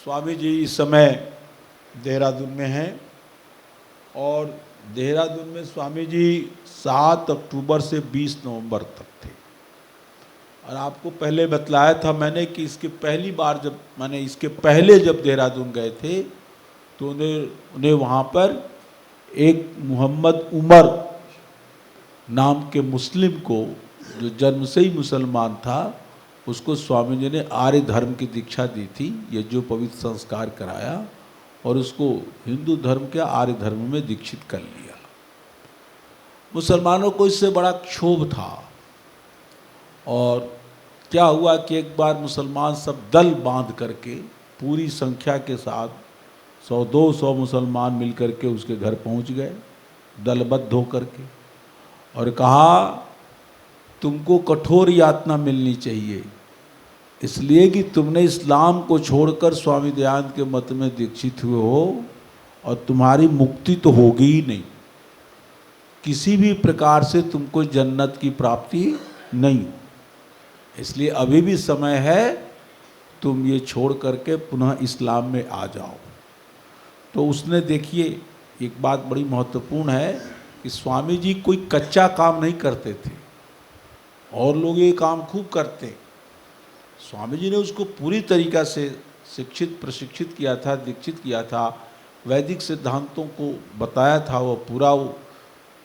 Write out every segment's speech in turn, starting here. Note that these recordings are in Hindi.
स्वामी जी इस समय देहरादून में हैं और देहरादून में स्वामी जी 7 अक्टूबर से 20 नवंबर तक थे। और आपको पहले बतलाया था मैंने कि इसके पहले जब देहरादून गए थे तो उन्हें वहाँ पर एक मोहम्मद उमर नाम के मुस्लिम को, जो जन्म से ही मुसलमान था, उसको स्वामी जी ने आर्य धर्म की दीक्षा दी थी, ये जो पवित्र संस्कार कराया और उसको हिंदू धर्म के आर्य धर्म में दीक्षित कर लिया। मुसलमानों को इससे बड़ा क्षोभ था और क्या हुआ कि एक बार मुसलमान सब दल बांध करके पूरी संख्या के साथ 100-200 मुसलमान मिलकर के उसके घर पहुंच गए दलबद्ध होकर के और कहा तुमको कठोर यातना मिलनी चाहिए, इसलिए कि तुमने इस्लाम को छोड़कर स्वामी दयानंद के मत में दीक्षित हुए हो और तुम्हारी मुक्ति तो होगी ही नहीं, किसी भी प्रकार से तुमको जन्नत की प्राप्ति नहीं, इसलिए अभी भी समय है, तुम ये छोड़ करके पुनः इस्लाम में आ जाओ। तो उसने, देखिए एक बात बड़ी महत्वपूर्ण है कि स्वामी जी कोई कच्चा काम नहीं करते थे और लोग ये काम खूब करते। स्वामी जी ने उसको पूरी तरीक़ा से शिक्षित प्रशिक्षित किया था, दीक्षित किया था, वैदिक सिद्धांतों को बताया था, वो पूरा वो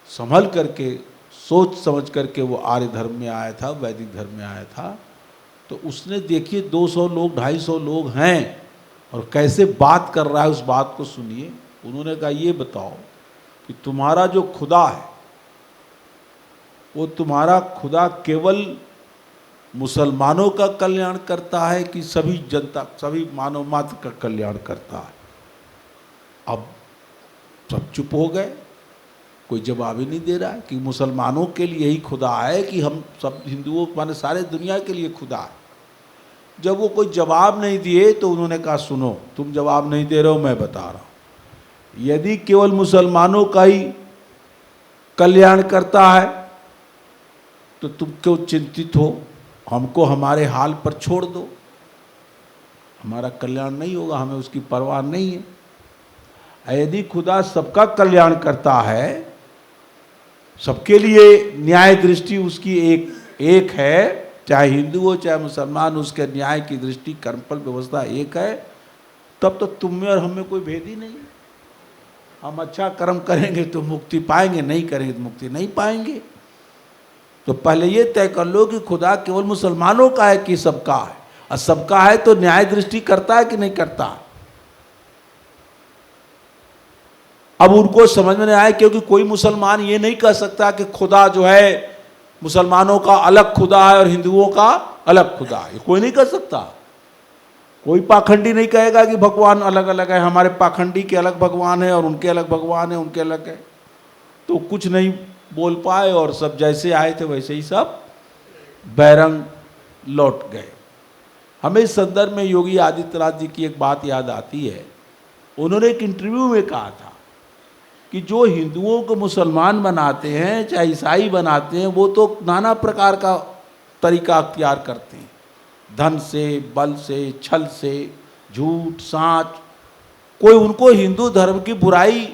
संभल करके सोच समझ करके वो आर्य धर्म में आया था, वैदिक धर्म में आया था। तो उसने देखिए 200 लोग 250 लोग हैं और कैसे बात कर रहा है, उस बात को सुनिए। उन्होंने कहा ये बताओ कि तुम्हारा जो खुदा है वो तुम्हारा खुदा केवल मुसलमानों का कल्याण करता है कि सभी जनता, सभी मानव मात्र का कल्याण करता है? अब सब चुप हो गए, कोई जवाब ही नहीं दे रहा है कि मुसलमानों के लिए ही खुदा है कि हम सब हिंदुओं माने सारे दुनिया के लिए खुदा है। जब वो कोई जवाब नहीं दिए तो उन्होंने कहा सुनो, तुम जवाब नहीं दे रहे हो, मैं बता रहा हूँ, यदि केवल मुसलमानों का ही कल्याण करता है तो तुम क्यों चिंतित हो, हमको हमारे हाल पर छोड़ दो, हमारा कल्याण नहीं होगा, हमें उसकी परवाह नहीं है। यदि खुदा सबका कल्याण करता है, सबके लिए न्याय दृष्टि उसकी एक है, चाहे हिंदू हो चाहे मुसलमान, उसके न्याय की दृष्टि कर्मफल व्यवस्था एक है, तब तो तुम में और हम में कोई भेद ही नहीं। हम अच्छा कर्म करेंगे तो मुक्ति पाएंगे, नहीं करेंगे तो मुक्ति नहीं पाएंगे। तो पहले ये तय कर लो कि खुदा केवल मुसलमानों का है कि सबका है, और सबका है तो न्याय दृष्टि करता है कि नहीं करता है। अब उनको समझ में नहीं आया, क्योंकि कोई मुसलमान ये नहीं कह सकता कि खुदा जो है मुसलमानों का अलग खुदा है और हिंदुओं का अलग खुदा है, कोई नहीं कह सकता। कोई पाखंडी नहीं कहेगा कि भगवान अलग अलग है, हमारे पाखंडी के अलग भगवान है और उनके अलग भगवान है, उनके अलग है। तो कुछ नहीं बोल पाए और सब जैसे आए थे वैसे ही सब बैरंग लौट गए। हमें इस संदर्भ में योगी आदित्यनाथ जी की एक बात याद आती है। उन्होंने एक इंटरव्यू में कहा था कि जो हिंदुओं को मुसलमान बनाते हैं चाहे ईसाई बनाते हैं, वो तो नाना प्रकार का तरीका अख्तियार करते हैं, धन से, बल से, छल से, झूठ साँच, कोई उनको हिंदू धर्म की बुराई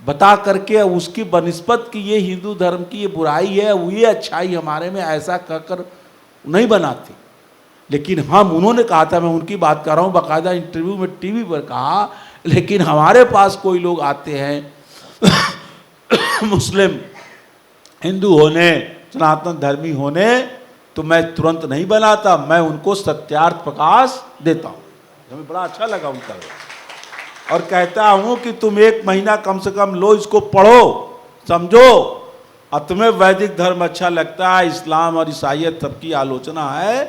बता करके उसकी बनिस्बत कि ये हिंदू धर्म की ये बुराई है, वो ये अच्छाई हमारे में, ऐसा कहकर नहीं बनाते। लेकिन हम, उन्होंने कहा था, मैं उनकी बात कर रहा हूँ, बाकायदा इंटरव्यू में टीवी पर कहा, लेकिन हमारे पास कोई लोग आते हैं मुस्लिम हिंदू होने, सनातन धर्मी होने, तो मैं तुरंत नहीं बनाता, मैं उनको सत्यार्थ प्रकाश देता हूँ। हमें बड़ा अच्छा लगा उनका, और कहता हूँ कि तुम 1 महीना कम से कम लो, इसको पढ़ो, समझो, और तुम्हें वैदिक धर्म अच्छा लगता है, इस्लाम और ईसाईयत सबकी आलोचना है,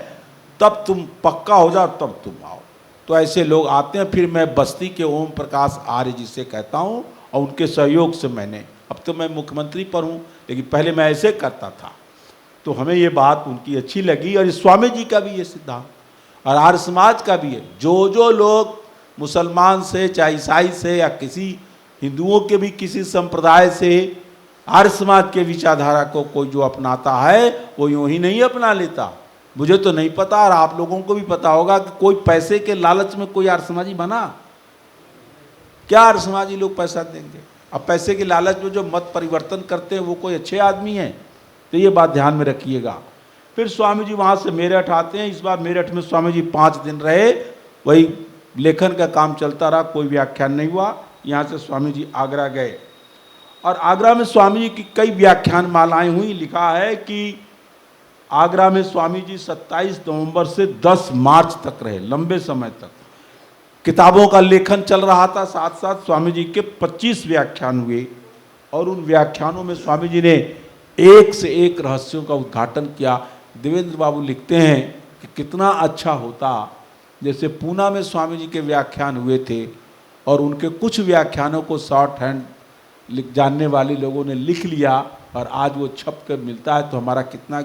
तब तुम पक्का हो जाओ, तब तुम आओ। तो ऐसे लोग आते हैं। फिर मैं बस्ती के ओम प्रकाश आर्य जी से कहता हूँ, और उनके सहयोग से मैंने, अब तो मैं मुख्यमंत्री पर हूँ, लेकिन पहले मैं ऐसे करता था, तो हमें ये बात उनकी अच्छी लगी। और स्वामी जी का भी ये सिद्धांत और आर्य समाज का भी है, जो लोग मुसलमान से चाहे ईसाई से या किसी हिंदुओं के भी किसी संप्रदाय से आर्य समाज के विचारधारा को कोई जो अपनाता है, वो यूँ ही नहीं अपना लेता, मुझे तो नहीं पता और आप लोगों को भी पता होगा कि कोई पैसे के लालच में कोई आर्य समाजी बना? क्या आर्य समाजी लोग पैसा देंगे? अब पैसे के लालच में जो मत परिवर्तन करते हैं वो कोई अच्छे आदमी हैं? तो ये बात ध्यान में रखिएगा। फिर स्वामी जी वहाँ से मेरठ आते हैं। इस बार मेरठ में स्वामी जी 5 दिन रहे, वही लेखन का काम चलता रहा, कोई व्याख्यान नहीं हुआ। यहाँ से स्वामी जी आगरा गए और आगरा में स्वामी जी की कई व्याख्यान मालाएं हुई। लिखा है कि आगरा में स्वामी जी 27 नवंबर से 10 मार्च तक रहे, लंबे समय तक किताबों का लेखन चल रहा था। साथ साथ स्वामी जी के 25 व्याख्यान हुए और उन व्याख्यानों में स्वामी जी ने एक से एक रहस्यों का उद्घाटन किया। देवेंद्र बाबू लिखते हैं कि कितना अच्छा होता जैसे पूना में स्वामी जी के व्याख्यान हुए थे और उनके कुछ व्याख्यानों को शॉर्ट हैंड लिख जानने वाले लोगों ने लिख लिया और आज वो छप कर मिलता है, तो हमारा कितना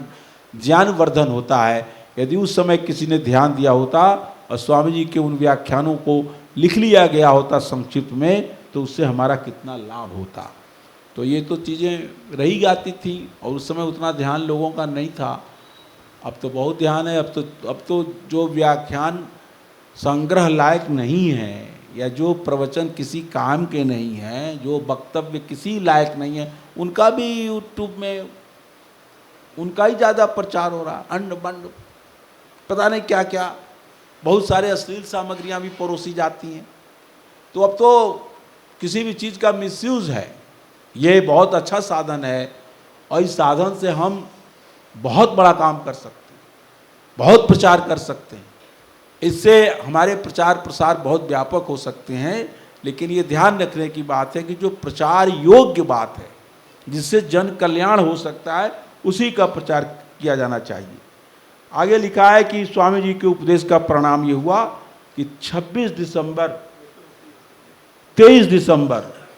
ज्ञानवर्धन होता है। यदि उस समय किसी ने ध्यान दिया होता और स्वामी जी के उन व्याख्यानों को लिख लिया गया होता संक्षिप्त में, तो उससे हमारा कितना लाभ होता। तो ये तो चीज़ें रही जाती थी और उस समय उतना ध्यान लोगों का नहीं था। अब तो बहुत ध्यान है। अब तो जो व्याख्यान संग्रह लायक नहीं है या जो प्रवचन किसी काम के नहीं हैं, जो वक्तव्य किसी लायक नहीं है, उनका भी यूट्यूब में उनका ही ज़्यादा प्रचार हो रहा। अंड बंड पता नहीं क्या क्या, बहुत सारे अश्लील सामग्रियाँ भी परोसी जाती हैं। तो अब तो किसी भी चीज़ का मिसयूज़ है। ये बहुत अच्छा साधन है और इस साधन से हम बहुत बड़ा काम कर सकते हैं, बहुत प्रचार कर सकते हैं। इससे हमारे प्रचार प्रसार बहुत व्यापक हो सकते हैं। लेकिन ये ध्यान रखने की बात है कि जो प्रचार योग्य बात है, जिससे जन कल्याण हो सकता है, उसी का प्रचार किया जाना चाहिए। आगे लिखा है कि स्वामी जी के उपदेश का परिणाम ये हुआ कि 26 दिसंबर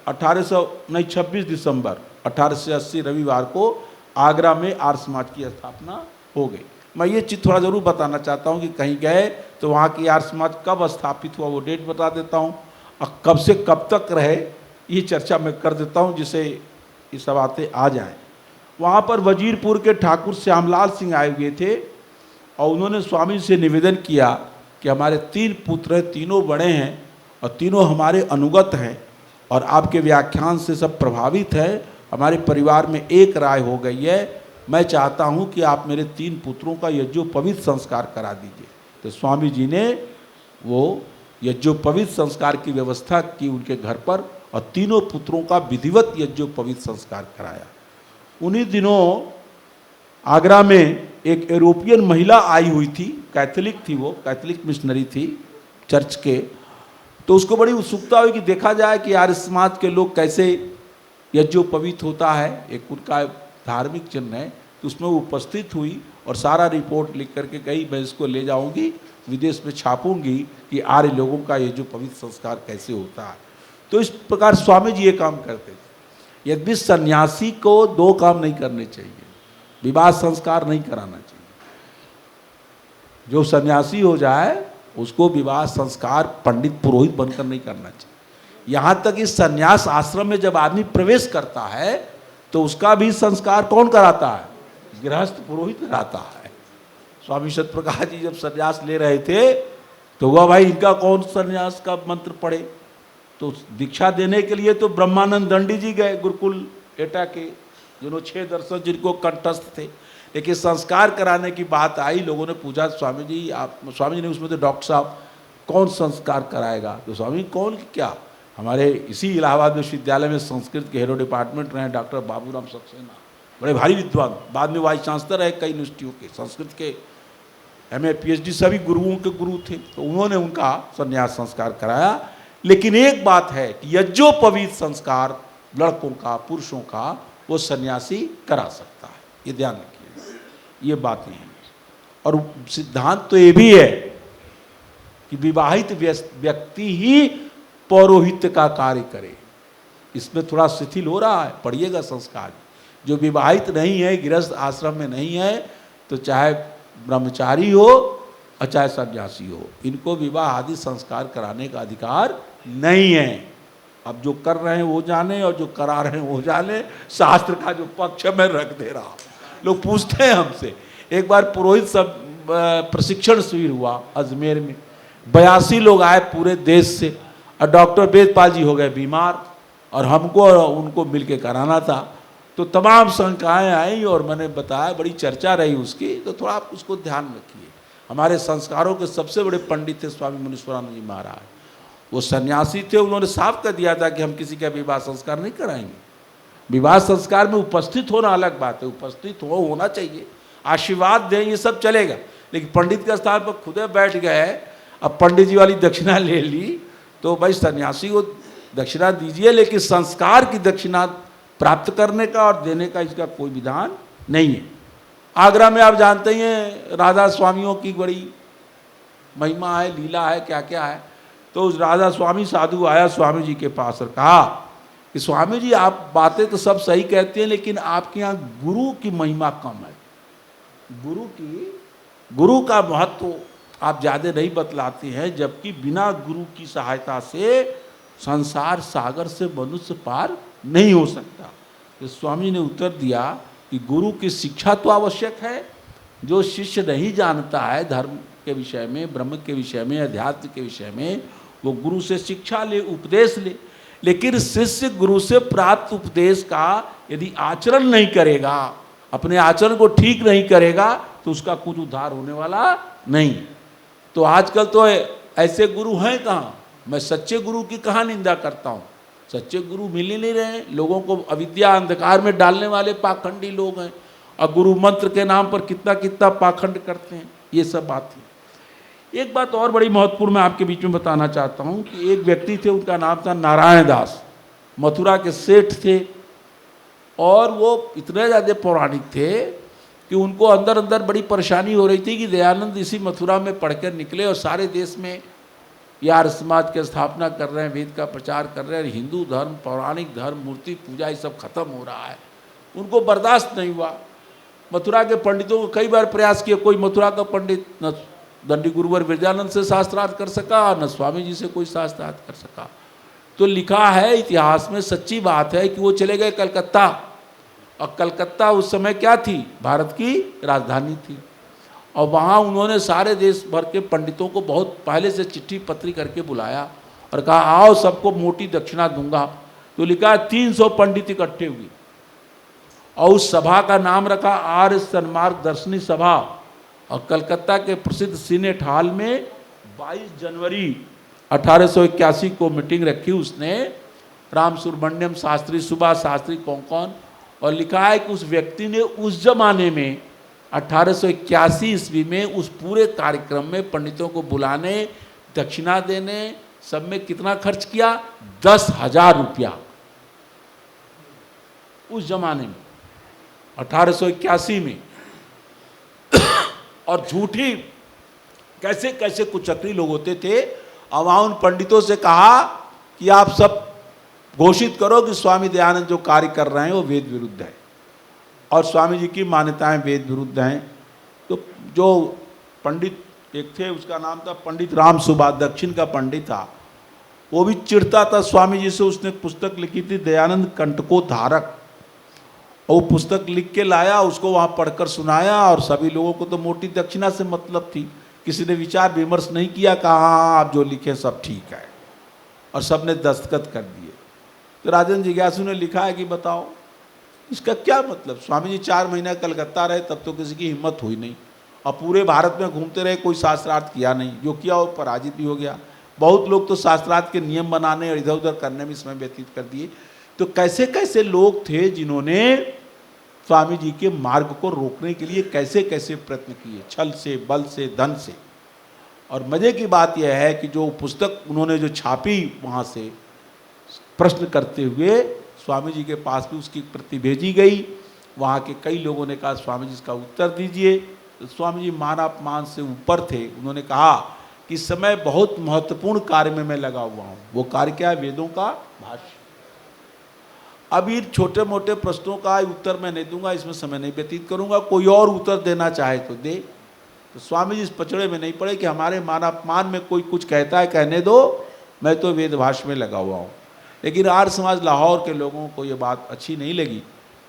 1880 रविवार को आगरा में आर्य समाज की स्थापना हो गई। मैं ये चीज़ थोड़ा ज़रूर बताना चाहता हूँ कि कहीं गए तो वहाँ की आर्य समाज कब स्थापित हुआ वो डेट बता देता हूँ और कब से कब तक रहे ये चर्चा मैं कर देता हूँ, जिससे ये सब बातें आ जाएं। वहाँ पर वजीरपुर के ठाकुर श्यामलाल सिंह आए हुए थे और उन्होंने स्वामी से निवेदन किया कि हमारे 3 पुत्र हैं, तीनों बड़े हैं और तीनों हमारे अनुगत हैं और आपके व्याख्यान से सब प्रभावित है। हमारे परिवार में एक राय हो गई है। मैं चाहता हूं कि आप मेरे 3 पुत्रों का यज्ञोपवीत संस्कार करा दीजिए। तो स्वामी जी ने वो यज्ञोपवीत संस्कार की व्यवस्था की उनके घर पर और तीनों पुत्रों का विधिवत यज्ञोपवीत संस्कार कराया। उन्हीं दिनों आगरा में एक यूरोपियन महिला आई हुई थी, कैथोलिक थी, वो कैथोलिक मिशनरी थी चर्च के। तो उसको बड़ी उत्सुकता हुई कि देखा जाए कि आर्य समाज के लोग कैसे यज्ञोपवीत होता है, एक उनका धार्मिक चिन्ह है। तो उसमें वो उपस्थित हुई और सारा रिपोर्ट लिख करके गई, मैं इसको ले जाऊंगी विदेश में छापूंगी कि आर्य लोगों का यज्ञोपवीत संस्कार कैसे होता है। तो इस प्रकार स्वामी जी ये काम करते थे। यदि सन्यासी को 2 काम नहीं करने चाहिए, विवाह संस्कार नहीं कराना चाहिए। जो सन्यासी हो जाए उसको विवाह संस्कार पंडित पुरोहित बनकर नहीं करना चाहिए। यहाँ तक इस सन्यास आश्रम में जब आदमी प्रवेश करता है तो उसका भी संस्कार कौन कराता है? गृहस्थ पुरोहित कराता है। स्वामी सत्यप्रकाश जी जब सन्यास ले रहे थे तो हुआ भाई इनका कौन सन्यास का मंत्र पढ़े। तो दीक्षा देने के लिए तो ब्रह्मानंद दंडी जी गए, गुरुकुल एटा के, जिन्होंने 6 दर्शन जिनको कंठस्थ थे। लेकिन संस्कार कराने की बात आई, लोगों ने पूछा स्वामी जी आप, स्वामी जी ने उसमें तो डॉक्टर साहब कौन संस्कार कराएगा? तो स्वामी कौन क्या, हमारे इसी इलाहाबाद विश्वविद्यालय में संस्कृत के हेड डिपार्टमेंट रहे डॉक्टर बाबूराम सक्सेना, बड़े भारी विद्वान, बाद में वाइस चांसलर रहे कई यूनिवर्सिटियों के, संस्कृत के MA PhD सभी गुरुओं के गुरु थे। तो उन्होंने उनका संन्यास संस्कार कराया। लेकिन एक बात है कि यज्ञोपवीत संस्कार लड़कों का, पुरुषों का, वो सन्यासी करा सकता है। ये ध्यान रखिए, ये बातें हैं। और सिद्धांत तो ये भी है कि विवाहित व्यक्ति ही पौरोहित्य का कार्य करे। इसमें थोड़ा शिथिल हो रहा है, पढ़िएगा संस्कार। जो विवाहित नहीं है, गृहस्थ आश्रम में नहीं है, तो चाहे ब्रह्मचारी हो और चाहे सन्यासी हो, इनको विवाह आदि संस्कार कराने का अधिकार नहीं है। अब जो कर रहे हैं वो जाने और जो करा रहे हैं वो जाने। शास्त्र का जो पक्ष मैं रख दे रहा। लोग पूछते हैं हमसे, एक बार पुरोहित सब प्रशिक्षण शिविर हुआ अजमेर में, 82 लोग आए पूरे देश से, और डॉक्टर वेदपाल जी हो गए बीमार और हमको और उनको मिलके कराना था। तो तमाम शंकाएँ आई और मैंने बताया, बड़ी चर्चा रही उसकी, तो थोड़ा आप उसको ध्यान रखिए। हमारे संस्कारों के सबसे बड़े पंडित थे स्वामी मुनीश्वरानंद जी महाराज, वो सन्यासी थे, उन्होंने साफ कर दिया था कि हम किसी का विवाह संस्कार नहीं कराएंगे। विवाह संस्कार में उपस्थित होना अलग बात है, उपस्थित होना चाहिए, आशीर्वाद दें, ये सब चलेगा, लेकिन पंडित के स्थान पर खुदे बैठ गए, अब पंडित जी वाली दक्षिणा ले ली, तो भाई सन्यासी को दक्षिणा दीजिए, लेकिन संस्कार की दक्षिणा प्राप्त करने का और देने का इसका कोई विधान नहीं है। आगरा में आप जानते ही हैं राधा स्वामियों की बड़ी महिमा है, लीला है, क्या क्या है। तो उस राधा स्वामी साधु आया स्वामी जी के पास और कहा कि स्वामी जी, आप बातें तो सब सही कहते हैं, लेकिन आपके यहाँ गुरु की महिमा कम है, गुरु का महत्व आप ज़्यादा नहीं बतलाते हैं, जबकि बिना गुरु की सहायता से संसार सागर से मनुष्य पार नहीं हो सकता। तो स्वामी ने उत्तर दिया कि गुरु की शिक्षा तो आवश्यक है, जो शिष्य नहीं जानता है धर्म के विषय में, ब्रह्म के विषय में, अध्यात्म के विषय में, वो गुरु से शिक्षा ले, उपदेश ले, लेकिन शिष्य गुरु से प्राप्त उपदेश का यदि आचरण नहीं करेगा, अपने आचरण को ठीक नहीं करेगा, तो उसका कुछ उद्धार होने वाला नहीं। तो आजकल तो ऐसे गुरु हैं कहाँ, मैं सच्चे गुरु की कहाँ निंदा करता हूँ, सच्चे गुरु मिल ही नहीं रहे, लोगों को अविद्या अंधकार में डालने वाले पाखंडी लोग हैं, और गुरु मंत्र के नाम पर कितना कितना पाखंड करते हैं, ये सब बात है। एक बात और बड़ी महत्वपूर्ण मैं आपके बीच में बताना चाहता हूँ कि एक व्यक्ति थे, उनका नाम था नारायण दास, मथुरा के सेठ थे, और वो इतने ज़्यादा पौराणिक थे कि उनको अंदर अंदर बड़ी परेशानी हो रही थी कि दयानंद इसी मथुरा में पढ़कर निकले और सारे देश में यार समाज की स्थापना कर रहे हैं, वेद का प्रचार कर रहे हैं, हिंदू धर्म, पौराणिक धर्म, मूर्ति पूजा, ये सब खत्म हो रहा है। उनको बर्दाश्त नहीं हुआ। मथुरा के पंडितों को कई बार प्रयास किया, कोई मथुरा का पंडित न दंडी गुरुवर विरजानंद से शास्त्रार्थ कर सका, न स्वामी जी से कोई शास्त्रार्थ कर सका। तो लिखा है इतिहास में, सच्ची बात है कि वो चले गए कलकत्ता, और कलकत्ता उस समय क्या थी, भारत की राजधानी थी, और वहाँ उन्होंने सारे देश भर के पंडितों को बहुत पहले से चिट्ठी पत्री करके बुलाया और कहा आओ सबको मोटी दक्षिणा दूंगा। तो लिखा 300 पंडित इकट्ठे हुए और उस सभा का नाम रखा आर्य सन्मार्ग दर्शनी सभा, और कलकत्ता के प्रसिद्ध सीनेट हॉल में 22 जनवरी 1881 को मीटिंग रखी उसने, राम सुब्रमण्यम शास्त्री, सुभाष शास्त्री, कौन, और लिखा है कि उस व्यक्ति ने उस जमाने में 1881 ईस्वी में उस पूरे कार्यक्रम में पंडितों को बुलाने, दक्षिणा देने, सब में कितना खर्च किया, 10,000 रुपया उस जमाने में 1881 में। और झूठी कैसे कैसे कुचक्री लोग होते थे, और वहाँ उन पंडितों से कहा कि आप सब घोषित करो कि स्वामी दयानंद जो कार्य कर रहे हैं वो वेद विरुद्ध है, और स्वामी जी की मान्यताएं वेद विरुद्ध हैं। तो जो पंडित एक थे, उसका नाम था पंडित राम सुभाष, दक्षिण का पंडित था, वो भी चिढ़ता था स्वामी जी से। उसने पुस्तक लिखी थी दयानंद कंटकोद्धारक, और वो पुस्तक लिख के लाया, उसको वहाँ पढ़कर सुनाया, और सभी लोगों को तो मोटी दक्षिणा से मतलब थी, किसी ने विचार विमर्श नहीं किया, कहा हाँ आप जो लिखे सब ठीक है, और सब ने दस्तखत कर दिए। तो राजन जिज्ञासु ने लिखा है कि बताओ इसका क्या मतलब। स्वामी जी 4 महीना कलकत्ता रहे, तब तो किसी की हिम्मत हुई नहीं, और पूरे भारत में घूमते रहे, कोई शास्त्रार्थ किया नहीं, जो किया वो पराजित भी हो गया। बहुत लोग तो शास्त्रार्थ के नियम बनाने और इधर उधर करने में समय व्यतीत कर दिए। तो कैसे कैसे लोग थे जिन्होंने स्वामी जी के मार्ग को रोकने के लिए कैसे कैसे प्रयत्न किए, छल से, बल से, धन से। और मज़े की बात यह है कि जो पुस्तक उन्होंने जो छापी, वहाँ से प्रश्न करते हुए स्वामी जी के पास भी उसकी प्रति भेजी गई। वहाँ के कई लोगों ने कहा स्वामी जी इसका उत्तर दीजिए। तो स्वामी जी मान अपमान से ऊपर थे, उन्होंने कहा कि इस समय बहुत महत्वपूर्ण कार्य में मैं लगा हुआ हूँ। वो कार्य क्या है, वेदों का भाष्य। अभी छोटे मोटे प्रश्नों का उत्तर मैं नहीं दूंगा, इसमें समय नहीं व्यतीत करूंगा, कोई और उत्तर देना चाहे तो दे। तो स्वामी जी इस पचड़े में नहीं पड़े कि हमारे मान अपमान में कोई कुछ कहता है कहने दो, मैं तो वेद भाष्य में लगा हुआ हूँ। लेकिन आर्य समाज लाहौर के लोगों को ये बात अच्छी नहीं लगी।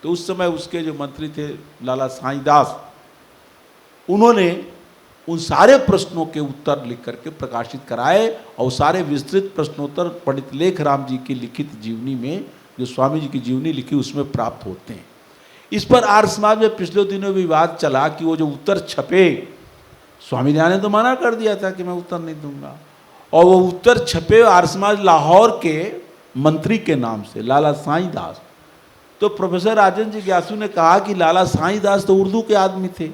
तो उस समय उसके जो मंत्री थे लाला साईं दास, उन्होंने उन सारे प्रश्नों के उत्तर लिख करके प्रकाशित कराए और सारे विस्तृत प्रश्नोत्तर पंडित लेखराम जी की लिखित जीवनी में, जो स्वामी जी की जीवनी लिखी, उसमें प्राप्त होते हैं। इस पर आर्य समाज में पिछले दिनों विवाद चला कि वो जो उत्तर छपे, स्वामी जी ने तो मना कर दिया था कि मैं उत्तर नहीं दूंगा, और वो उत्तर छपे आर्य समाज लाहौर के मंत्री के नाम से, लाला साईं दास। तो प्रोफेसर राजन जिज्ञासु ने कहा कि लाला साईं दास तो उर्दू के आदमी थे,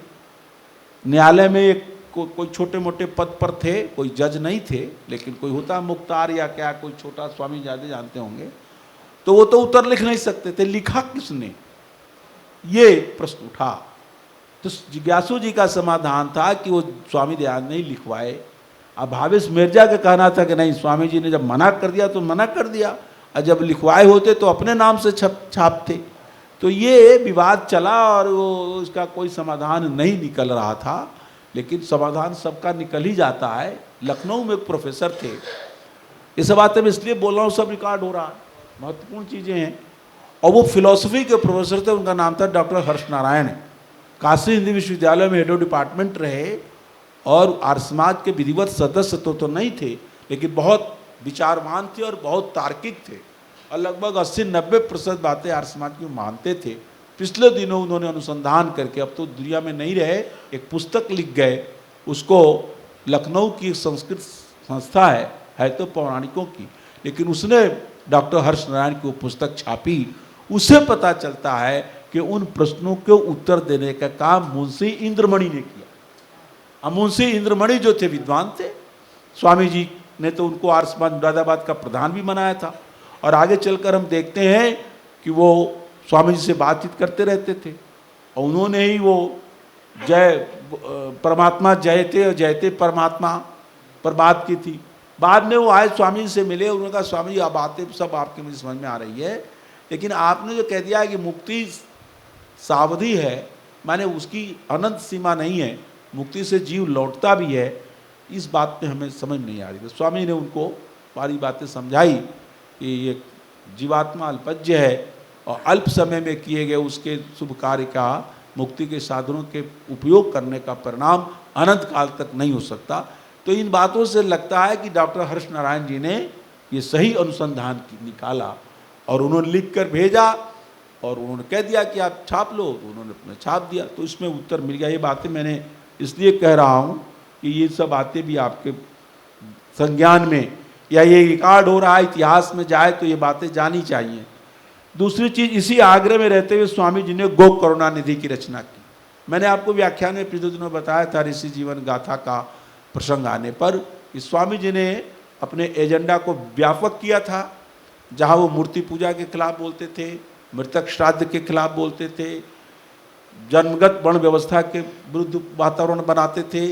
न्यायालय में एक कोई छोटे मोटे पद पर थे, कोई जज नहीं थे, लेकिन कोई होता मुख्तार या क्या कोई छोटा, स्वामी ज़्यादा जानते होंगे, तो वो तो उत्तर लिख नहीं सकते थे, लिखा किसने, ये प्रश्न उठा। तो जिज्ञासु जी का समाधान था कि वो स्वामी दयानंद नहीं लिखवाए। अब भावेश मिर्जा का कहना था कि नहीं, स्वामी जी ने जब मना कर दिया तो मना कर दिया, और जब लिखवाए होते तो अपने नाम से छापते। तो ये विवाद चला और वो उसका कोई समाधान नहीं निकल रहा था, लेकिन समाधान सबका निकल ही जाता है। लखनऊ में एक प्रोफेसर थे, ये सब बातें मैं इसलिए बोल रहा हूँ, सब रिकॉर्ड हो रहा है, महत्वपूर्ण चीज़ें हैं। और वो फिलॉसफी के प्रोफेसर थे, उनका नाम था डॉक्टर हर्ष नारायण। काशी हिंदी विश्वविद्यालय में हेड ऑफ डिपार्टमेंट रहे और आर्य समाज के विधिवत सदस्य तो नहीं थे, लेकिन बहुत विचारवान थे और बहुत तार्किक थे, और लगभग 80-90% बातें आर्य समाज की मानते थे। पिछले दिनों उन्होंने अनुसंधान करके, अब तो दुनिया में नहीं रहे, एक पुस्तक लिख गए, उसको लखनऊ की संस्कृत संस्था है तो पौराणिकों की, लेकिन उसने डॉक्टर हर्ष नारायण की वो पुस्तक छापी। उससे पता चलता है कि उन प्रश्नों के उत्तर देने का काम मुंशी इंद्रमणि ने किया। अब मुंशी इंद्रमणि जो थे विद्वान थे, स्वामी जी ने तो उनको आर्य समाज मुरादाबाद का प्रधान भी बनाया था, और आगे चलकर हम देखते हैं कि वो स्वामी जी से बातचीत करते रहते थे, और उन्होंने ही वो जय परमात्मा जयते और जयते परमात्मा पर बात की थी। बाद में वो आए स्वामी जी से मिले, उन्होंने कहा स्वामी जी आप बातें सब आपके मुझे समझ में आ रही है, लेकिन आपने जो कह दिया कि मुक्ति सावधि है, माने उसकी अनंत सीमा नहीं है, मुक्ति से जीव लौटता भी है, इस बात में हमें समझ नहीं आ रही। तो स्वामी ने उनको सारी बातें समझाई कि ये जीवात्मा अल्पज्य है और अल्प समय में किए गए उसके शुभ कार्य का, मुक्ति के साधनों के उपयोग करने का परिणाम अनंत काल तक नहीं हो सकता। तो इन बातों से लगता है कि डॉक्टर हर्ष नारायण जी ने ये सही अनुसंधान निकाला और उन्होंने लिख कर भेजा, और उन्होंने कह दिया कि आप छाप लो, तो उन्होंने अपने छाप दिया, तो इसमें उत्तर मिल गया। ये बातें मैंने इसलिए कह रहा हूँ कि ये सब बातें भी आपके संज्ञान में, या ये रिकॉर्ड हो रहा है, इतिहास में जाए तो ये बातें जानी चाहिए। दूसरी चीज़, इसी आग्रह में रहते हुए स्वामी जी ने गो करुणा निधि की रचना की। मैंने आपको व्याख्यान में पिछले दिनों बताया था, ऋषि जीवन गाथा का प्रसंग आने पर, कि स्वामी जी ने अपने एजेंडा को व्यापक किया था। जहाँ वो मूर्ति पूजा के खिलाफ बोलते थे, मृतक श्राद्ध के खिलाफ बोलते थे, जन्मगत वर्ण व्यवस्था के विरुद्ध वातावरण बनाते थे,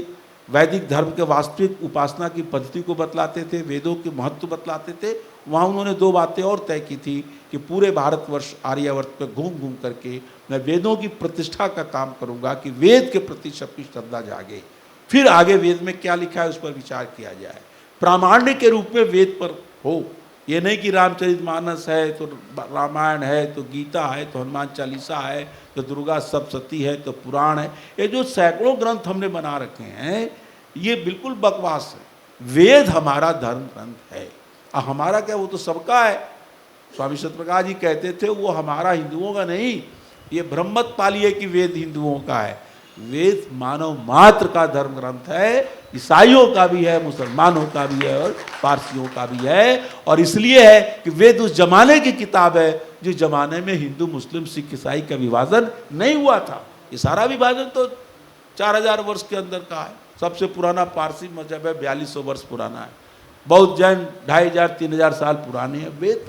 वैदिक धर्म के वास्तविक उपासना की पद्धति को बतलाते थे, वेदों के महत्व बतलाते थे, वहाँ उन्होंने दो बातें और तय की थी कि पूरे भारतवर्ष आर्यावर्त पर घूम घूम करके मैं वेदों की प्रतिष्ठा का काम करूँगा कि वेद के प्रति सबकी श्रद्धा जागे, फिर आगे वेद में क्या लिखा है उस पर विचार किया जाए, प्रामाण्य के रूप में वेद पर हो। ये नहीं कि रामचरितमानस है तो रामायण है तो गीता है तो हनुमान चालीसा है तो दुर्गा सप्तशती है तो पुराण है, ये जो सैकड़ों ग्रंथ हमने बना रखे हैं ये बिल्कुल बकवास है। वेद हमारा धर्म ग्रंथ है, और हमारा क्या, वो तो सबका है। स्वामी सत्यप्रकाश जी कहते थे वो हमारा हिंदुओं का नहीं, ये भ्रम मत पालिए कि वेद हिंदुओं का है। वेद मानव मात्र का धर्म ग्रंथ है, ईसाइयों का भी है, मुसलमानों का भी है और पारसियों का भी है। और इसलिए है कि वेद उस जमाने की किताब है जिस जमाने में हिंदू मुस्लिम सिख ईसाई का विभाजन नहीं हुआ था। ये सारा विभाजन तो 4000 वर्ष के अंदर का है। सबसे पुराना पारसी मजहब है, 4200 वर्ष पुराना है। बौद्ध जैन 2500-3000 साल पुराने हैं। वेद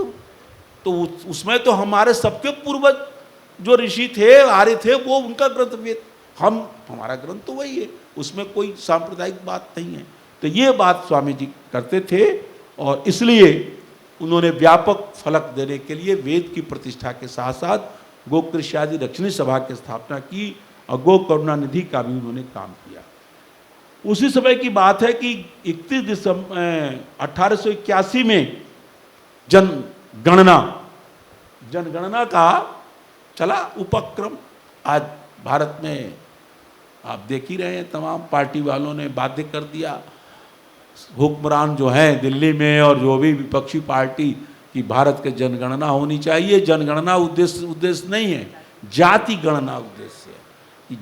तो उसमें तो हमारे सबके पूर्वज जो ऋषि थे, आर्य थे, वो उनका ग्रंथ वेद, हमारा ग्रंथ तो वही है, उसमें कोई सांप्रदायिक बात नहीं है। तो ये बात स्वामी जी करते थे, और इसलिए उन्होंने व्यापक फलक देने के लिए वेद की प्रतिष्ठा के साथ साथ गो कृष्यादि रक्षणी सभा की स्थापना की, और गो करुणा निधि का भी उन्होंने काम किया। उसी समय की बात है कि 31 दिसंबर 1881 में जनगणना का चला उपक्रम। आज भारत में आप देख ही रहे हैं, तमाम पार्टी वालों ने बाध्य कर दिया। हुक्मरान जो हैं दिल्ली में और जो भी विपक्षी पार्टी की भारत के जनगणना होनी चाहिए। जनगणना उद्देश्य नहीं है, जाति गणना उद्देश्य है।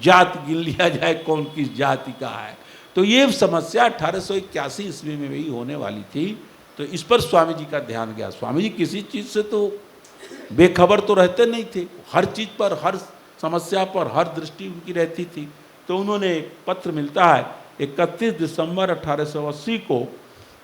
जाति गिन लिया जाए कौन किस जाति का है। तो ये समस्या 1881 ईस्वी में भी होने वाली थी। तो इस पर स्वामी जी का ध्यान गया। स्वामी जी किसी चीज़ से तो बेखबर तो रहते नहीं थे, हर चीज़ पर, हर समस्या पर, हर दृष्टि उनकी रहती थी। तो उन्होंने एक पत्र मिलता है 31 दिसंबर 1880 को,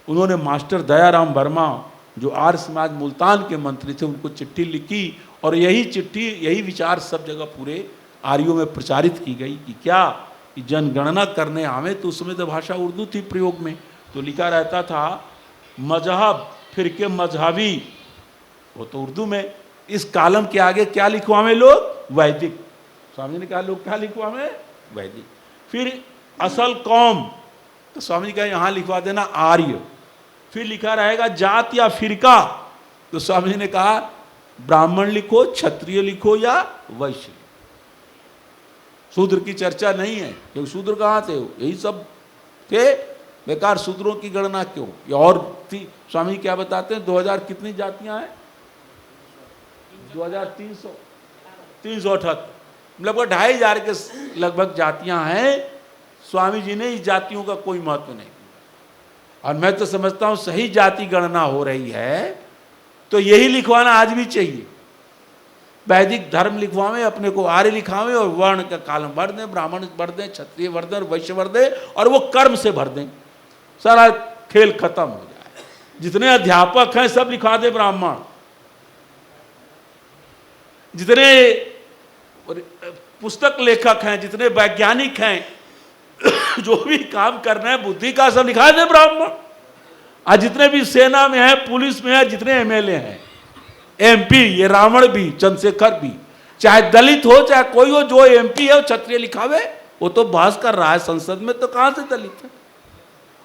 उन्होंने मास्टर दयाराम वर्मा जो आर्य समाज मुल्तान के मंत्री थे उनको चिट्ठी लिखी। और यही चिट्ठी, यही विचार सब जगह पूरे आर्यों में प्रचारित की गई कि क्या कि जनगणना करने आवे। तो उस समय तो भाषा उर्दू थी प्रयोग में, तो लिखा रहता था मजहब फिरके मजहबी, वो तो उर्दू में। इस कालम के आगे क्या लिखवावे लोग? वैदिक। स्वामी जी ने कहा लोग क्या लिखवावे? वैदिक। फिर असल कौम, तो स्वामी जी का यहाँ लिखवा देना आर्य। फिर लिखा रहेगा जात या फिरका, तो स्वामी जी ने कहा ब्राह्मण लिखो, क्षत्रिय लिखो या वैश्य। शूद्र की चर्चा नहीं है, क्योंकि शूद्र कहाँ थे? यही सब थे, बेकार शूद्रों की गणना क्यों? या और थी। स्वामी क्या बताते हैं 2000 कितनी जातियां हैं? 2378, लगभग 2500 के लगभग जातियां हैं। स्वामी जी ने इस जातियों का कोई महत्व नहीं। और मैं तो समझता हूं सही जाति गणना हो रही है तो यही लिखवाना आज भी चाहिए। वैदिक धर्म लिखवावे, अपने को आर्य लिखावे और वर्ण का कालम भर दें, ब्राह्मण भर दें, क्षत्रिय भर दें, वैश्य भर दें और वो कर्म से भर दें, सारा खेल खत्म हो जाए। जितने अध्यापक हैं सब लिखा दे ब्राह्मण, जितने पुस्तक लेखक हैं, जितने वैज्ञानिक हैं, जो भी काम करना है बुद्धि का सब लिखा दे ब्राह्मण। आज जितने भी सेना में है, पुलिस में है, जितने एमएलए हैं, एमपी, ये रावण भी, चंद्रशेखर भी, चाहे दलित हो चाहे कोई हो, जो एमपी है वो क्षत्रिय लिखावे। वो तो बहस कर रहा है संसद में, तो कहां से दलित है?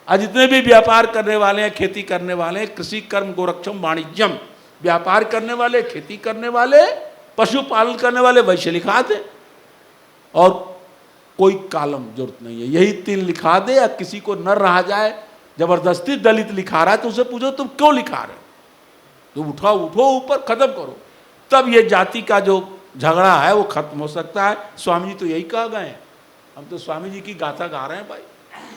आज जितने भी व्यापार करने वाले हैं, खेती करने वाले हैं, कृषि कर्म गोरक्षम वाणिज्यम, व्यापार करने वाले, खेती करने वाले, पशुपालन करने वाले, वैश्य लिखा दे। और कोई कालम जरूरत नहीं है, यही 3 लिखा दे। या किसी को न रहा जाए, जबरदस्ती दलित लिखा रहा है तो उसे पूछो तुम क्यों लिखा रहे हो? तो उठो ऊपर, खत्म करो, तब ये जाति का जो झगड़ा है वो खत्म हो सकता है। स्वामी जी तो यही कहा गए हैं। हम तो स्वामी जी की गाथा गा रहे हैं भाई,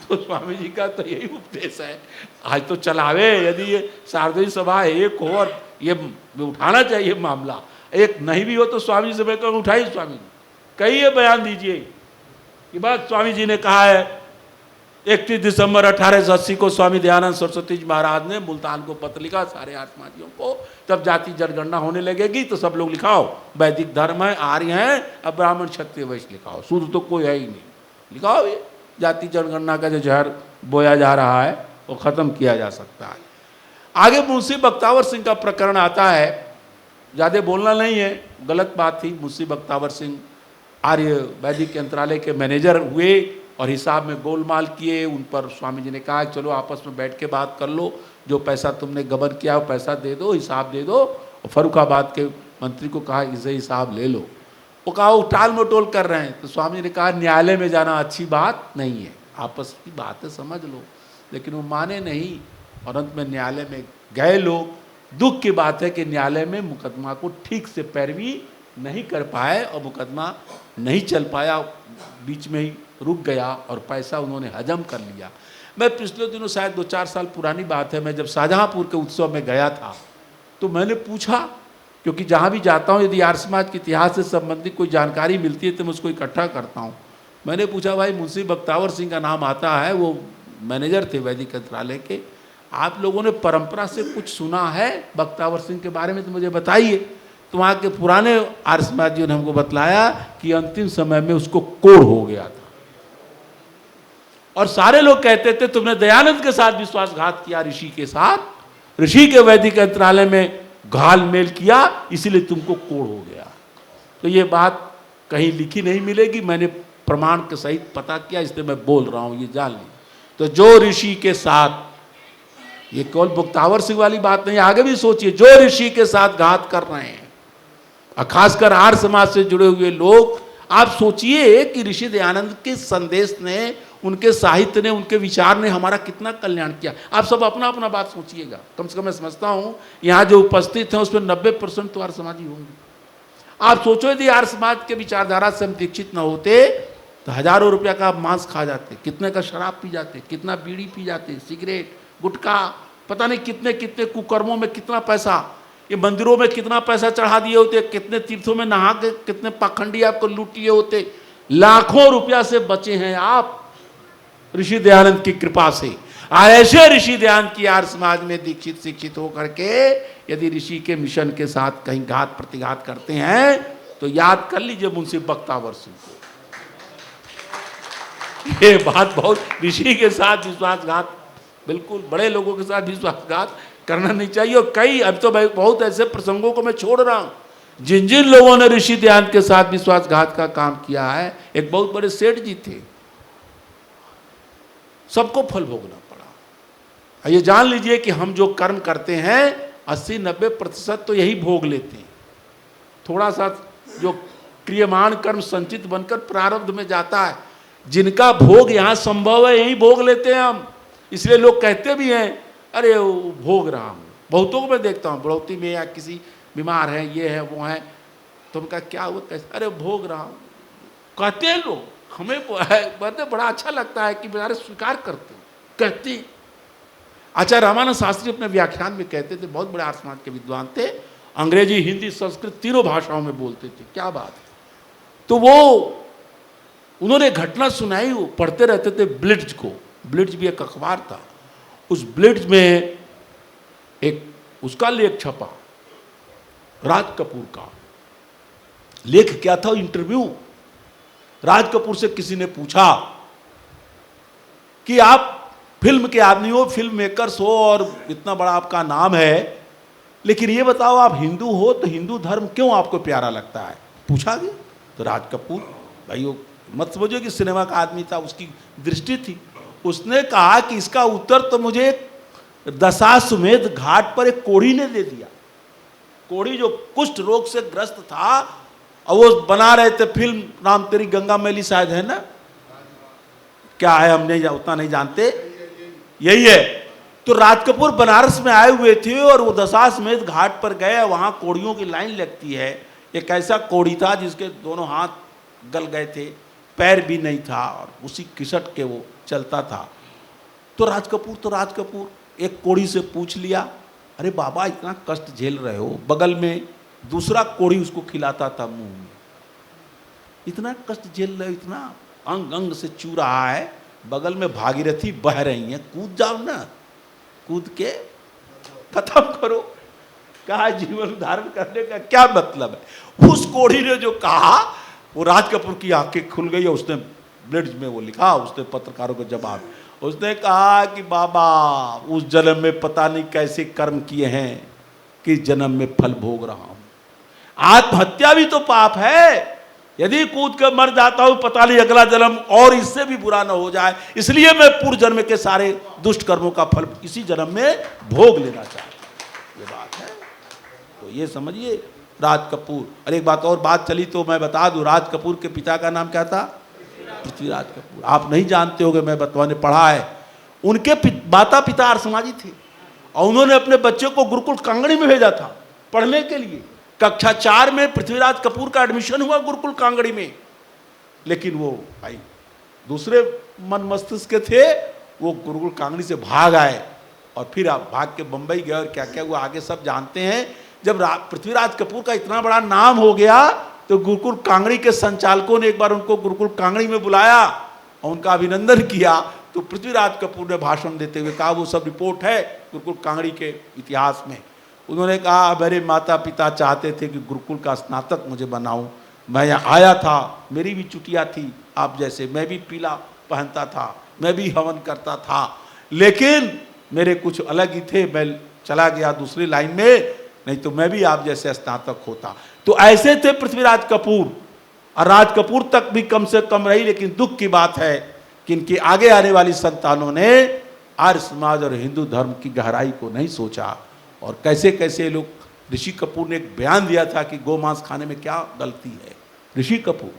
तो स्वामी जी का तो यही उपदेश है। आज तो चलावे, यदि ये सार्वजनिक सभा एक हो और ये उठाना चाहिए मामला, एक नहीं भी हो तो स्वामी जी से मैं उठाइए, स्वामी जी कहिए, बयान दीजिए कि बात स्वामी जी ने कहा है। 31 दिसंबर 1880 को स्वामी दयानंद सरस्वती जी महाराज ने मुल्तान को पत्र लिखा सारे आत्मादियों को, तब जाति जनगणना होने लगेगी तो सब लोग लिखाओ, वैदिक धर्म है, आर्य हैं, अब ब्राह्मण क्षत्रिय वैश्य लिखाओ, शूद्र तो कोई है ही नहीं, लिखाओ। ये जाति जनगणना का जो जहर बोया जा रहा है वो खत्म किया जा सकता है। आगे मुंशी बख्तावर सिंह का प्रकरण आता है। ज़्यादा बोलना नहीं है, गलत बात थी। मुंशी बख्तावर सिंह आर्य वैदिक यंत्रालय के मैनेजर हुए और हिसाब में गोलमाल किए। उन पर स्वामी जी ने कहा चलो आपस में बैठ के बात कर लो, जो पैसा तुमने गबन किया वो पैसा दे दो, हिसाब दे दो। और फर्रुखाबाद के मंत्री को कहा इसे हिसाब ले लो। वो कहा वो टाल मटोल कर रहे हैं। तो स्वामी जी ने कहा न्यायालय में जाना अच्छी बात नहीं है, आपस की बातें समझ लो। लेकिन वो माने नहीं और अंत में न्यायालय में गए लोग। दुख की बात है कि न्यायालय में मुकदमा को ठीक से पैरवी नहीं कर पाए और मुकदमा नहीं चल पाया, बीच में ही रुक गया और पैसा उन्होंने हजम कर लिया। मैं पिछले दिनों, शायद 2-4 साल पुरानी बात है, मैं जब शाहजहाँपुर के उत्सव में गया था तो मैंने पूछा, क्योंकि जहाँ भी जाता हूँ यदि आर्य समाज के इतिहास से संबंधित कोई जानकारी मिलती है तो मैं उसको इकट्ठा करता हूँ। मैंने पूछा भाई मुंशी बख्तावर सिंह का नाम आता है, वो मैनेजर थे वैदिक यंत्रालय के, आप लोगों ने परंपरा से कुछ सुना है बख्तावर सिंह के बारे में तो मुझे बताइए। तो वहाँ के पुराने आर्य समाजियों ने हमको बतलाया कि अंतिम समय में उसको कोढ़ हो गया था और सारे लोग कहते थे तुमने दयानंद के साथ विश्वासघात किया, ऋषि के साथ, ऋषि के वैदिक यंत्रालय में घाल मेल किया, इसीलिए तुमको कोढ़ हो गया। तो ये बात कहीं लिखी नहीं मिलेगी, मैंने प्रमाण के सहित पता किया, इसलिए मैं बोल रहा हूँ, ये जान ली। तो जो ऋषि के साथ, ये केवल बख्तावर सिंह वाली बात नहीं, आगे भी सोचिए, जो ऋषि के साथ घात कर रहे हैं और खासकर आर्य समाज से जुड़े हुए लोग आप सोचिए कि ऋषि दयानंद के संदेश ने, उनके साहित्य ने, उनके विचार ने हमारा कितना कल्याण किया। आप सब अपना अपना बात सोचिएगा। कम से कम मैं समझता हूँ यहाँ जो उपस्थित हैं उसमें 90% तो आर्य समाजी होंगे। आप सोचो यदि आर्य समाज के विचारधारा से हम दीक्षित न होते तो हजारों रुपया का मांस खा जाते, कितने का शराब पी जाते, कितना बीड़ी पी जाते, सिगरेट, गुटखा, पता नहीं कितने कितने कुकर्मों में कितना पैसा, ये मंदिरों में कितना पैसा चढ़ा दिए होते, कितने तीर्थों में नहा के कितने पाखंडी आपको लूट लिए होते। लाखों रुपया से बचे हैं आप ऋषि दयानंद की कृपा से। और ऐसे ऋषि दयानंद की आर्य समाज में दीक्षित शिक्षित होकर के यदि ऋषि के मिशन के साथ कहीं घात प्रतिघात करते हैं तो याद कर लीजिए मुंशी बख्तावर सिंह को। ये बात बहुत, ऋषि के साथ विश्वासघात, बिल्कुल बड़े लोगों के साथ विश्वासघात करना नहीं चाहिए। और कई, अब तो भाई बहुत ऐसे प्रसंगों को मैं छोड़ रहा हूं जिन जिन लोगों ने ऋषि दयानंद के साथ विश्वासघात का काम किया है। एक बहुत बड़े सेठ जी थे, सबको फल भोगना पड़ा। ये जान लीजिए कि हम जो कर्म करते हैं 80-90% तो यही भोग लेते हैं। थोड़ा सा जो क्रियमाण कर्म संचित बनकर प्रारब्ध में जाता है, जिनका भोग यहाँ संभव है यही भोग लेते हैं हम। इसलिए लोग कहते भी हैं अरे वो भोग रहा हूँ। बहुतों को मैं देखता हूँ बढ़ोती में या किसी बीमार है, ये है वो है, तो उनका क्या हुआ, कैसे, अरे भोग रहा हूँ कहते हैं लोग। हमें कहते बड़ा अच्छा लगता है कि बेचारे स्वीकार करते कहते। अच्छा, रामानंद शास्त्री अपने व्याख्यान में कहते थे, बहुत बड़े आर्य समाज के विद्वान थे, अंग्रेजी हिंदी संस्कृत तीनों भाषाओं में बोलते थे, क्या बात है। तो वो उन्होंने घटना सुनाई, वो पढ़ते रहते थे ब्लिट्ज को। ब्लिट्ज भी एक अखबार था, उस ब्लिट्ज में एक उसका लेख छपा, राज कपूर का लेख। क्या था? इंटरव्यू। राज कपूर से किसी ने पूछा कि आप फिल्म के आदमी हो, फिल्म मेकर्स हो और इतना बड़ा आपका नाम है, लेकिन ये बताओ आप हिंदू हो तो हिंदू धर्म क्यों आपको प्यारा लगता है, पूछा गया। तो राज कपूर, भाई वो मत समझो कि सिनेमा का आदमी था, उसकी दृष्टि थी। उसने कहा कि इसका उत्तर तो मुझे दशाश्वमेध घाट पर एक कोढ़ी ने दे दिया। कोढ़ी जो कुष्ठ रोग से ग्रस्त था और वो बना रहे थे फिल्म राम तेरी गंगा मैली, शायद है ना, क्या है हम नहीं उतना नहीं जानते, यही है। तो राज कपूर बनारस में आए हुए थे और वो दशाश्वमेध घाट पर गए, वहां कोढ़ियों की लाइन लगती है। एक ऐसा कोढ़ी था जिसके दोनों हाथ गल गए थे, पैर भी नहीं था और उसी किसट के वो चलता था। तो राज कपूर एक कोढ़ी से पूछ लिया, अरे बाबा इतना कष्ट झेल रहे हो, बगल में दूसरा कोढ़ी उसको खिलाता था मुंह में, इतना कष्ट झेल रहे हो, इतना अंग अंग से चू रहा है, बगल में भागीरथी बह रही है, कूद जाओ ना, कूद के खत्म करो। कहा जीवन धारण करने का क्या मतलब है। उस कोढ़ी ने जो कहा वो राज कपूर की आंखें खुल गई और उसने ब्लिट्ज में वो लिखा, उसने पत्रकारों को जवाब, उसने कहा कि बाबा उस जन्म में पता नहीं कैसे कर्म किए हैं कि जन्म में फल भोग रहा हूं। आत्महत्या भी तो पाप है, यदि कूद कर मर जाता हूं पता नहीं अगला जन्म और इससे भी बुरा ना हो जाए, इसलिए मैं पूर्व जन्म के सारे दुष्ट कर्मों का फल इसी जन्म में भोग लेना चाहता हूं। ये बात है। तो ये समझिए राज कपूर। अरे एक बात और बात चली तो मैं बता दूं, राज कपूर के पिता का नाम क्या था? पृथ्वीराज कपूर। आप नहीं जानते होंगे, मैं मैंने पढ़ा है। उनके माता पिता आर्य समाजी थे और उन्होंने अपने बच्चे को गुरुकुल कांगड़ी में भेजा था पढ़ने के लिए। कक्षा 4 में पृथ्वीराज कपूर का एडमिशन हुआ गुरुकुल कांगड़ी में, लेकिन वो भाई दूसरे मन मस्तिष्क के थे, वो गुरुकुल कांगड़ी से भाग आए और फिर आप भाग के बंबई गए और क्या क्या हुआ आगे सब जानते हैं। जब पृथ्वीराज कपूर का इतना बड़ा नाम हो गया तो गुरुकुल कांगड़ी के संचालकों ने एक बार उनको गुरुकुल कांगड़ी में बुलाया और उनका अभिनंदन किया। तो पृथ्वीराज कपूर ने भाषण देते हुए कहा, वो सब रिपोर्ट है गुरुकुल कांगड़ी के इतिहास में। उन्होंने कहा, मेरे माता पिता चाहते थे कि गुरुकुल का स्नातक मुझे बनाऊं, मैं यहाँ आया था, मेरी भी चुटिया थी आप जैसे, मैं भी पीला पहनता था, मैं भी हवन करता था, लेकिन मेरे कुछ अलग ही थे, मैं चला गया दूसरी लाइन में, नहीं तो मैं भी आप जैसे स्नातक होता। तो ऐसे थे पृथ्वीराज कपूर। और राज कपूर तक भी कम से कम रही, लेकिन दुख की बात है कि इनकी आगे आने वाली संतानों ने आर्य समाज और हिंदू धर्म की गहराई को नहीं सोचा और कैसे कैसे लोग। ऋषि कपूर ने एक बयान दिया था कि गोमांस खाने में क्या गलती है, ऋषि कपूर,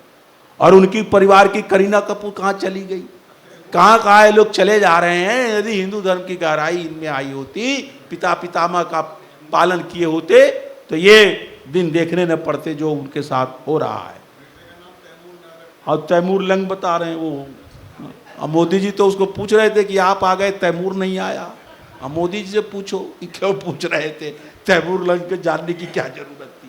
और उनकी परिवार की करीना कपूर कहाँ चली गई, कहाँ कहाँ ये लोग चले जा रहे हैं। यदि हिंदू धर्म की गहराई इनमें आई होती, पिता पितामह का पालन किए होते, तो ये दिन देखने न पड़ते जो उनके साथ हो रहा है। और तैमूर लंग बता रहे हैं वो, अब मोदी जी तो उसको पूछ रहे थे कि आप आ गए, तैमूर नहीं आया। अब मोदी जी से पूछो कि क्यों पूछ रहे थे, तैमूर लंग के जानने की क्या जरूरत।